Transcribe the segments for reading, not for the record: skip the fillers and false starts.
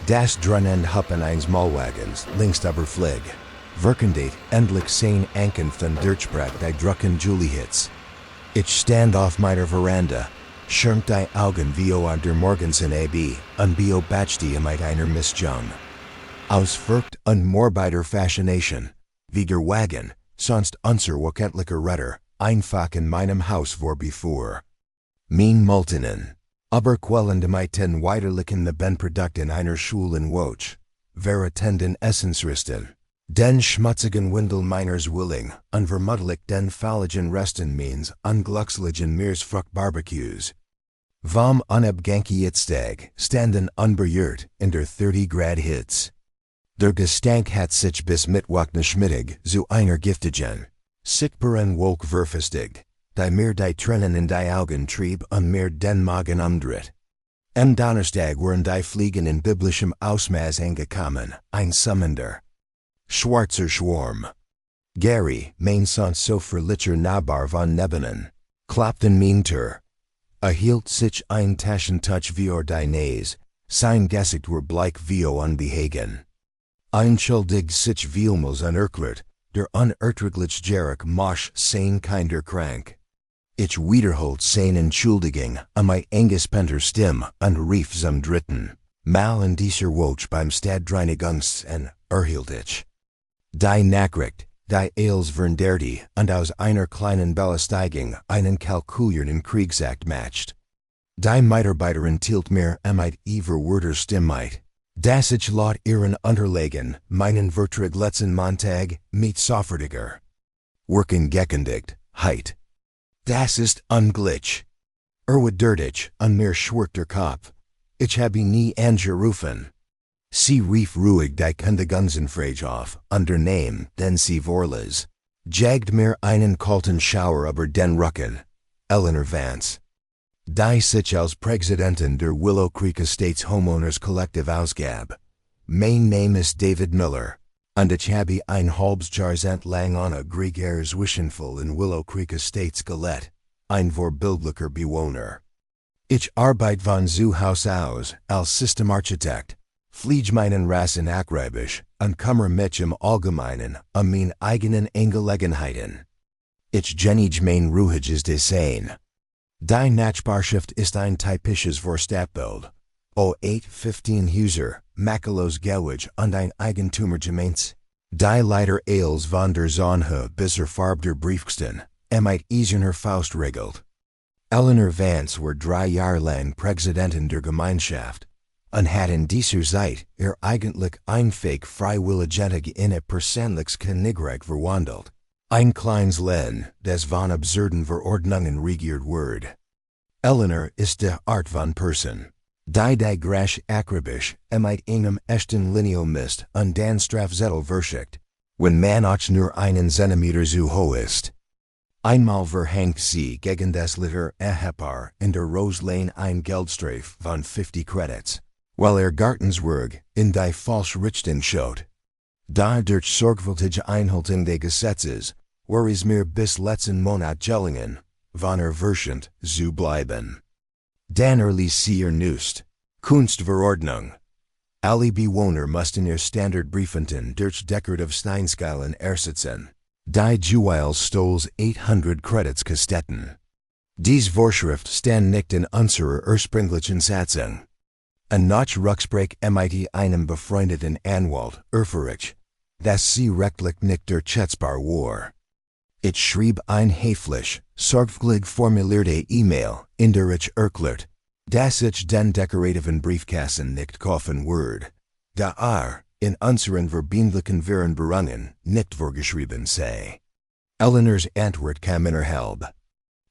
Das Drunnen Huppen eins Malwagens, links aber Flig. Verkendate endlich sein Anken von Dirchbrett die Drucken Juliehits. Ich stand auf meiner Veranda, schirmt die Augen vio an der Morgensen AB, und bio batchti mit einer Missjung. Aus Furcht und morbider Fascination, wie der Wagen, sonst unser wokentlicher Retter, einfach in meinem Haus vor bevor. Mein Multinen. Aber quellende meiten weiterlichen Benprodukten einer Schulen Woch, veratenden Essensristen. Den schmutzigen Windel meiners Willing, unvermuddlich den falligen Resten means unglucksligen Meersfrucht Barbecues. Vom unabgankiitstag, standen unberührt in der 30 Grad Hitze. Der Gestank hat sich bis Mittwoch schmittig zu einer giftigen, sichtbaren Wolk verfestigt, die mir die Tränen in die Augen trieb und mir den Magen umdreht. Am Donnerstag waren die Fliegen in biblischem Ausmaß angekommen, ein Summender. Schwarzer Schwarm. Gary, mein sonst so verlicher Nabar von Nebenen, klappten mein Tür. Hielt sich ein Taschentuch vior die Nase, sein Gesicht war bleich vio unbehagen. Einschuldig sich vielmals unerklert, der unerträglich Jarek mosch sein kinder krank. Ich wiederholt sein Entschuldigung an my angespenter Stimme und rief zum Dritten, mal in dieser Woche beim Stadtreinigungs en erhielt ich. Die Nachricht, die als Verderti und aus einer kleinen Belästigung einen kalkulierten Kriegsakt matcht. Die Mitarbeiterin tilt mir mit ihrer Wörter Stimmheit, dass ich laut ihren Unterlegen meinen Vertrag letzten Montag mit sofortiger Working gekündigt, heit. Das ist unglitsch. Wird und mir schwirrt der Kopf. Ich habe nie angerufen. Sie rief ruhig die Kundigunsenfrage auf, unter Name, den sie vorlas. Jagt mir einen kalten Schauer über den Rücken. Eleanor Vance. Die sich als Präsidentin der Willow Creek Estates Homeowners Collective ausgab. Mein Name ist David Miller, und ich habe ein halbes Jahrzehnt lang ohne Gregers Wischenvoll in Willow Creek Estates gelebt, ein vorbildlicher Bewohner. Ich arbeite von zu Haus aus als Systemarchitekt, fliege meinen Rassen akribisch und kümmere mich im Allgemeinen mein eigenen Angelegenheiten. Ich geniege mein ruhiges Design. Die Nachbarschaft ist ein typisches Vorstadtbild. 0815 Häuser, makellos Gauwig und ein Eigentummergemeins. Die Leiter Eils von der Zonhe bis farbder Briefksten, mit eisiger Faust regelt. Eleanor Vance war 3 Jahre lang Präsidentin der Gemeinschaft und hat in dieser Zeit eigentlich einfähig freiwilligentig in ein persönliches Königreich verwandelt. Ein kleines Len, das von absurden Verordnungen regiert wird. Eleanor ist die Art von Person, die grasch akribisch mit einem echten Lineal misst und den Strafzettel verschickt, wenn man auch nur einen Zentimeter zu hoch ist. Einmal verhängt sie gegen das Liter Ehepaar in der Rose Lane ein Geldstrafe von 50 Credits, weil Gartenswerk in die falsche Richtung schaut. Da durch sorgfältige Einhaltung des Gesetzes war es mir bis letzten Monat gelungen, von Verstand zu bleiben. Dann erließ sie Nust, Kunstverordnung. Alle Bewohner mussten Standardbriefenten durch decorative Steinskalen ersetzen. Die Juwels stolz 800 Credits kostetten. Dies Vorschrift stand nicht in unserer ursprünglichen Satzung. Ein noch Rücksprach mit einem befreundeten Anwalt, erfuhr dass sie rechtlich nicht durchsetzbar war. Ich schrieb ein höflich, sorgfältig formulierte E-Mail, in der ich erklärt, dass ich den dekorativen Briefkasten nicht kaufen würde, da in unseren verbindlichen Vereinbarungen nicht vorgeschrieben sei. Eleanors Antwort kam innerhalb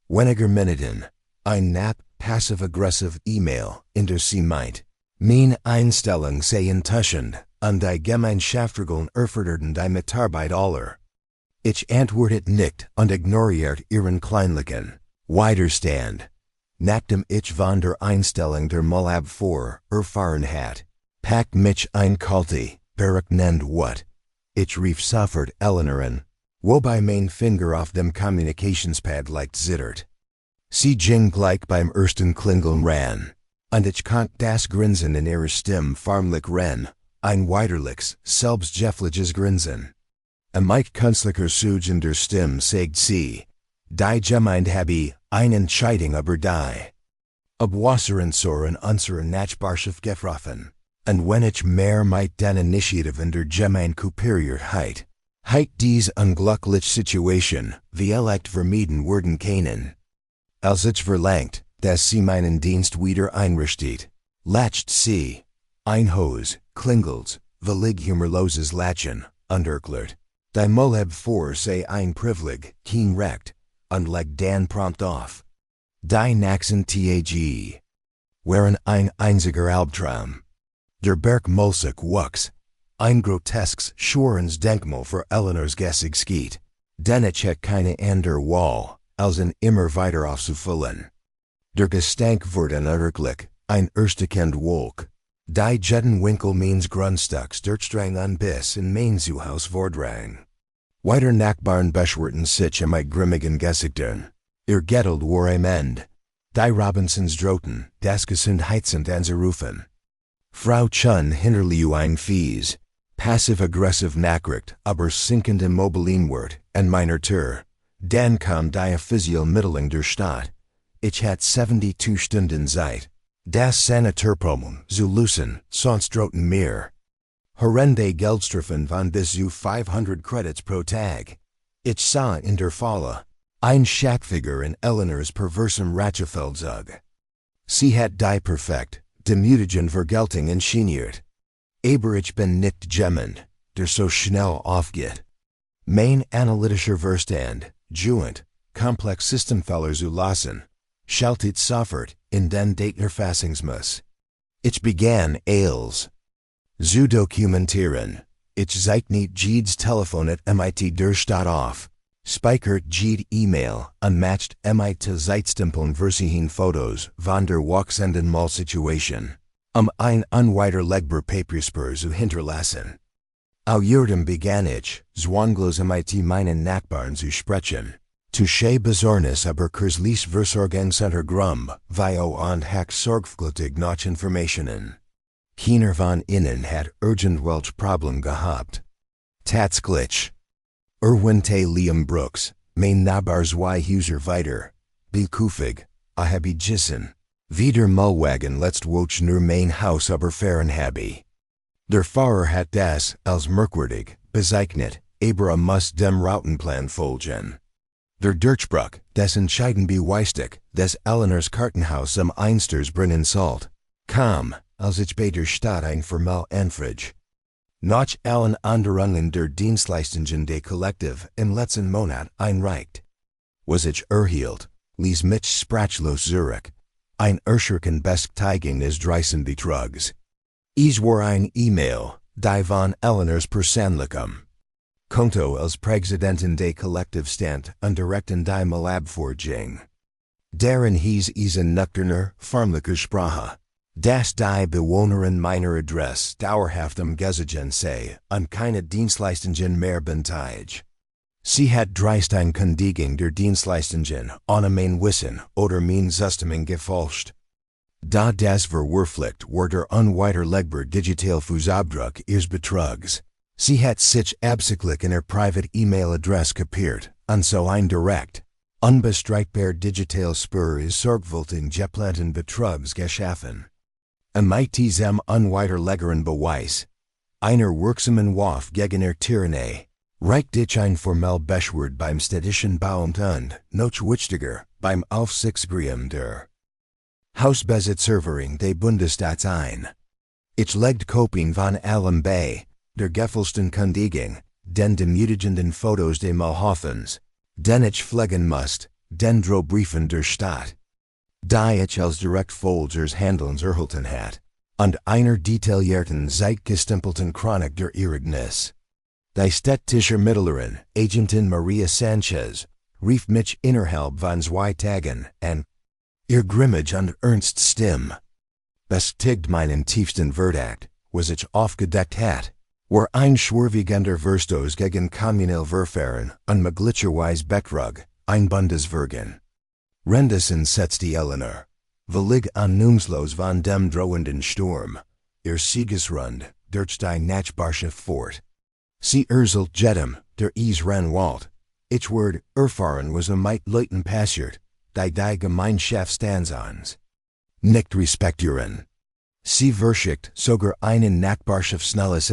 weniger Minuten, ein passive-aggressive E-Mail, in der sie meint, meine Einstellung sei enttäuschend und die Gemeinschaftsregeln erforderten die Mitarbeit aller. Ich antwortet nicht und ignoriert ihren kleinlichen Widerstand. Nachdem ich von der Einstellung der Müllabfuhr erfahren hat, packt mich ein kalte, berechnend Wut. Ich rief sofort Eleanor an, wobei mein Finger auf dem Kommunikationspad leicht zittert. Sie ging gleich beim ersten Klingeln ran. Und ich konnt das Grinsen in ihrer Stimme farmlich ren, ein weiterliches, selbstgefälliges Grinsen. Mike Kunstlicher Suj in der Stimme sagt sie, die gemeint habe, eine Entscheidung über die. Ob Wasseren soren unsere Nachbarschaft gefroffen. Und wenn ich mehr mit den Initiative in der Gemeinde superior heit dies unglückliche Situation, wie elect vermieden werden können. Als ich verlangt, dass sie meinen Dienst wieder einrichtet, lacht sie, ein Hose, klingelt, willig humorloses Lachen, unterklärt. Die Müllabfuhr sei ein Privileg, kein Recht, und legt dann prompt auf. Die nächsten Tage waren ein einziger Albtraum. Der Berg Mulsig wuchs, ein groteskes Schwörensdenkmal für Eleanors Gessig schied, denn ich hätte keine andere Wahl, als ihn immer weiter aufzufüllen. Der Gestank wurde unerträglich, ein erstekend Wolk. Die Jettenwinkel means Grundstücks Dirtstrang unbiss in Mainzuhaus vordrang. Weiter Nachbarn beschwerten sich mit grimmigen Gesichtern. Ihr Gettelt war am Ende. Die Robinsons drohten, das Gesundheitsend anzurufen. Frau Chun hinterließ ein Fies, passiv-aggressiv Nachricht, aber sinkend Immobilienwert, an meiner Tür. Dann kam die offizielle Mitteilung der Stadt. Ich hatte 72 Stunden Zeit, das Sanitärproblem zu lösen, sonst drohten mir horrende Geldstrafen von bis zu 500 Credits pro Tag. Ich sah in der Falle ein Schackfigur in Eleanors perversem Ratchefeldzug. Sie hat die perfekt, demütigen Vergeltung inszeniert. Aber ich bin nicht jemand, der so schnell aufgeht. Mein analytischer Verstand, juent, komplex Systemfehler zu lassen, schaltet sofort in den Datenerfassungsmus. Ich begann als zu dokumentieren. Ich zeichnet jedes Telefonet mit der Stadt auf, speichert jede E-Mail, unmatched mit Zeitstempeln versichen Fotos von der wachsenden Malsituation, ein unwiderlegbar Papierspur zu hinterlassen. Au jedem begann ich, zwanglos mit meinen Nachbarn zu sprechen. Touché Besorgnis aber kürzlich Versorgungscenter Grum, vio und hack sorgfältig nach Informationen. Keiner von ihnen hat irgendwelch Problem gehabt. Tatsächlich. Te Liam Brooks, mein Nachbar zwei Häuser weiter, bekufig, habe gissen. Wie der Müllwagen letzt Woche nur mein Haus überfahren habe. Der Fahrer hat das als merkwürdig bezeichnet, aber muss dem Routenplan folgen. Der Durchbruch, des Entscheiden beweistig, des Eleanors Kartenhaus am Einstersbrunnen Salt, kam, als ich bei der Stadt ein formell Anfrage. Nach allen Anderungen der Dienstleistungen des Kollektiv im letzten Monat einreicht. Was ich erhielt, ließ mich sprachlos zurück. Ein erschreckend Bestätigung des dreisten Betrugs. Es war ein E-Mail, die von Eleanors persönlichem Konto als Präsidentin des Kollektiv stand und direkt in die Müllabfuhr ging. Darin hieß es in nüchterner, förmlicher Sprache, dass die Bewohnerin meiner Adresse dauerhaft umgezogen sei und keine Dienstleistungen mehr benötigt. Sie hat dreist ein Kündigung der Dienstleistungen ohne mein Wissen oder mein Zustimmung gefälscht. Da das verwirklicht wurde unwiderlegbar digital Fußabdruck ihres Betrugs. Sie hat sich absichtlich in ihr private E-Mail-Adresse kopiert und so ein direkt, unbestreitbar digital Spur ist sorgfältig geplanten Betrugs geschaffen. Mit diesem unwiderlegbaren Beweis, einer wirksamen Waffe gegen ihr Tyrannie, reicht ich ein formell Beschwerde beim städtischen Bauamt und, noch wichtiger, beim Aufsichtsgremium der Hausbesitzerverwaltung des Bundesstaats ein. Ich legte Kopien von allem bei, der gefälschten Kündigung, den demütigenden Fotos des Müllhaufens, den ich pflegen musste, den Drohbriefen der Stadt, die ich als Direktfolge ihres Handelns erhalten hat, und einer detaillierten zeitgestempelten Chronik der Ereignis. Die städtische Mittlerin, Agentin Maria Sanchez, rief mich innerhalb von 2 Tagen an. Ihr grimmig und ernst Stimme bestätigt meinen tiefsten Verdacht, was ich aufgedeckt hat, war ein schwerwiegender Verstoß gegen kommunal Verfahren und möglicherweise Betrug, ein Bundesvergehen. Rendesen setzte Eleanor, Velig an Noomsloos van dem drohenden Sturm. Siegesrund, durch die Nachbarsche fort. Sie erzelt jedem, der ren walt. Ich word, erfahren was might leuten passiert, die Gemeinschaftsstandsans. Nicht respektieren. Sie verschickt sogar einen Nachbarschaft schnelles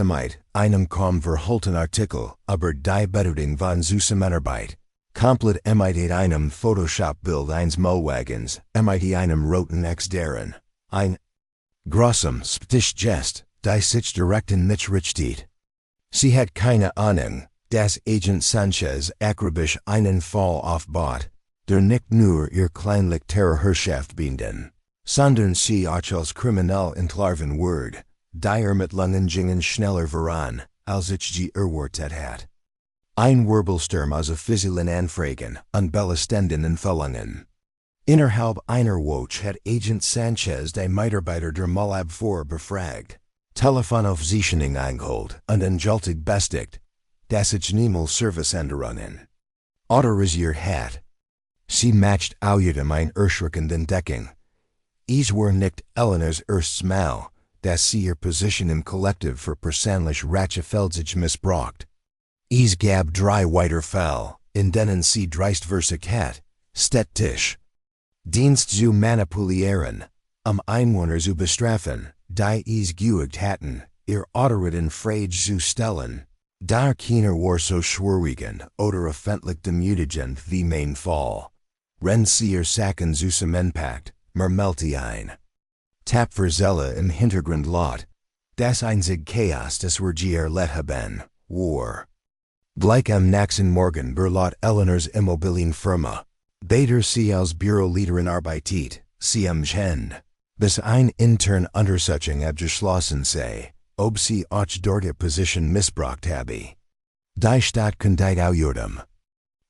einem kaum verholten Artikel, aber die Bedeutung von Zusammenarbeit. Komplett einem Photoshop-Bild eines Müllwagens, einem roten Exteren. Ein grossem Stichgest, die sich direkt in mich richtet. Sie hat keine Ahnung, dass Agent Sanchez akribisch einen Fall aufbaut, der nicht nur ihr kleinlich Terrorherrschaft binden, sondern sie auch als kriminell entlarven wird, die Ermittlungen gingen schneller voran, als ich sie erwartet hat. Ein Wirbelsturm aus offiziellen Anfragen und belastenden Verlangen. Innerhalb einer Woche hat Agent Sanchez die Mitarbeiter der Müllabfuhr befragt, Telefonaufzeichnung eingeholt und endgültig bestätigt, dass ich niemals Serviceänderungen autorisiert hat. Sie matcht außerdem ein erschreckenden Entdeckung. Es war nicht Eleanor's erstes Mal, dass sie ihre Position im Kollektiv für persönlich Ratchefeldzig missbraucht. Es gab 3 weitere Fälle, in denen sie dreistversig hat, städtisch Dienst zu manipulieren, Einwohner zu bestrafen, die es geübt hatten, ihr Autoritäten frage zu stellen. Da keiner war so schwerwiegend oder öffentlich demütigend wie mein Fall. Wenn sie ihr Sachen zusammenpackt, meldete ein Tapferzelle im Hintergrund laut, das einzig Chaos des wir erlebt haben, war. Gleich am nächsten Morgen berlaut Eleanor's Immobilienfirma, Bader sie als Büroleiterin arbeitet, sie am Chen, bis ein intern Untersuchung abgeschlossen sei, ob sie auch dort Position missbraucht habe. Die Stadt kündigt außerdem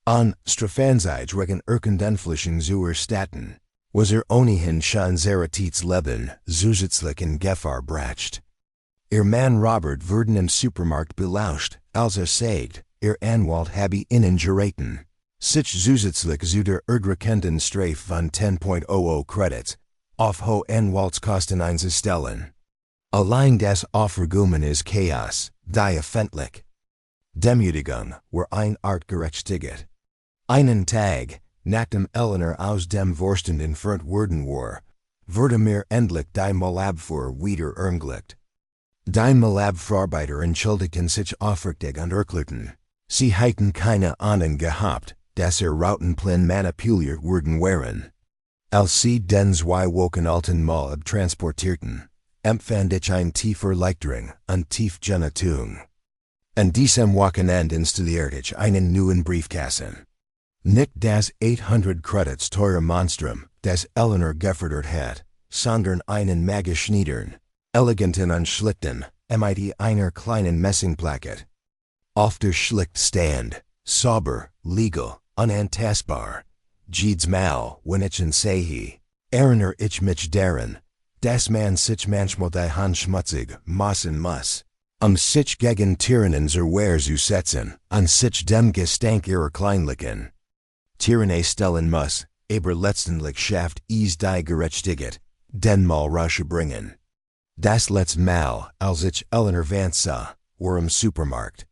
an Strafanzeige wegen Erkendenflischen zu erstatten, was ohnehin schon Leben zusätzlich in Gefahr bracht. Ihr Mann Robert wurden im Supermarkt belauscht, als sagt, ihr Anwalt habe ihnen geraten, sich zusätzlich zu der ergreckenden Strafe von 10.00 Credits auf hohe Anwaltskosten einzustellen. Allein das Aufregungen ist Chaos, die öffentlich Demütigung war ein artgerechtigt. Einen Tag, nachdem Eleanor aus dem Vorstand entfernt worden war, wurde mir endlich die Müllabfuhr wieder ermöglicht. Die Müllabfuhrarbeiter entschuldigten sich aufrichtig und erklärten, sie hätten keine Ahnung gehabt, dass ihr Routenplan manipuliert worden waren. Als sie den 2 Wochen alten Müll abtransportierten, empfand ich eine tiefe Erleichterung und Tiefgenetung. An diesem Wochenende installierte ich einen neuen Briefkasten. Nicht das 800 Credits teure Monstrum, das Eleanor gefordert hat, sondern einen mageschneidern, eleganten und schlichten, mit einer kleinen Messingplakat. Auf der Schlicht stand, sauber, legal, unantastbar, jedes Mal, wenn ich ihn sehe, erinnere ich mich daran, dass man sich manchmal die Hand schmutzig machen muss, sich gegen Tyrannen zur Wehr zu setzen, und sich dem Gestank ihrer Kleinlichen Tyrannei stellen muss, aber letztendlich schafft es die Gerechtigkeit, den Mal rasch bringen. Das letzte Mal, als ich Eleanor Vance sah, war im Supermarkt.